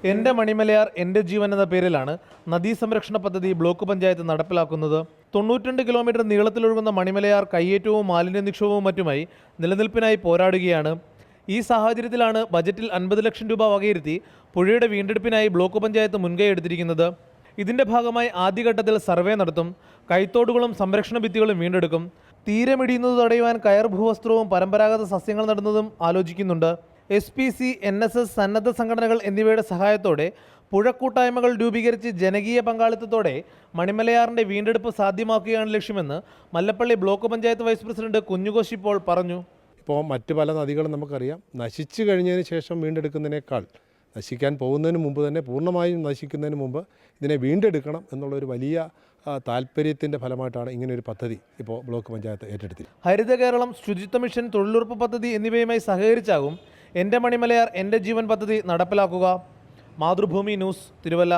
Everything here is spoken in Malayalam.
എൻ്റെ മണിമലയാർ എൻ്റെ ജീവൻ എന്ന പേരിലാണ് നദീ സംരക്ഷണ പദ്ധതി ബ്ലോക്ക് പഞ്ചായത്ത് നടപ്പിലാക്കുന്നത്. 92 കിലോമീറ്റർ നീളത്തിലൊഴുകുന്ന മണിമലയാർ കയ്യേറ്റവും മാലിന്യ നിക്ഷേപവും മറ്റുമായി നിലനിൽപ്പിനായി പോരാടുകയാണ്. ഈ സാഹചര്യത്തിലാണ് ബജറ്റിൽ 50 ലക്ഷം രൂപ വകയിരുത്തി പുഴയുടെ വീണ്ടെടുപ്പിനായി ബ്ലോക്ക് പഞ്ചായത്ത് മുൻകൈ എടുത്തിരിക്കുന്നത്. ഇതിൻ്റെ ഭാഗമായി ആദ്യഘട്ടത്തിൽ സർവേ നടത്തും. കൈത്തോടുകളും സംരക്ഷണ ഭിത്തികളും വീണ്ടെടുക്കും. തീരമിടിയുന്നത് തടയുവാൻ കയർ ഭൂവസ്ത്രവും പരമ്പരാഗത സസ്യങ്ങൾ നടുന്നതും ആലോചിക്കുന്നുണ്ട്. SPC, NSS, സന്നദ്ധ സംഘടനകൾ എന്നിവയുടെ സഹായത്തോടെ പുഴക്കൂട്ടായ്മകൾ രൂപീകരിച്ച് ജനകീയ പങ്കാളിത്തത്തോടെ മണിമലയാറിൻ്റെ വീണ്ടെടുപ്പ് സാധ്യമാക്കുകയാണ് ലക്ഷ്യമെന്ന് Mallappally block panchayat vice president Kunjukoshy Paul പറഞ്ഞു. ഇപ്പോൾ മറ്റ് പല നദികളും നമുക്കറിയാം, നശിച്ചു കഴിഞ്ഞതിന് ശേഷം വീണ്ടെടുക്കുന്നതിനേക്കാൾ നശിക്കാൻ പോകുന്നതിന് മുമ്പ് തന്നെ പൂർണ്ണമായും നശിക്കുന്നതിന് മുമ്പ് ഇതിനെ വീണ്ടെടുക്കണം എന്നുള്ളൊരു വലിയ താല്പര്യത്തിൻ്റെ ഫലമായിട്ടാണ് ഇങ്ങനെയൊരു പദ്ധതി ഇപ്പോൾ ബ്ലോക്ക് പഞ്ചായത്ത് ഏറ്റെടുത്തത്. ഹരിത കേരളം, ശുചിത്വ മിഷൻ, തൊഴിലുറപ്പ് പദ്ധതി എന്നിവയുമായി സഹകരിച്ചാകും എൻ്റെ മണിമലയാർ എൻ്റെ ജീവൻ പദ്ധതി നടപ്പിലാക്കുക. മാതൃഭൂമി ന്യൂസ്, തിരുവല്ല.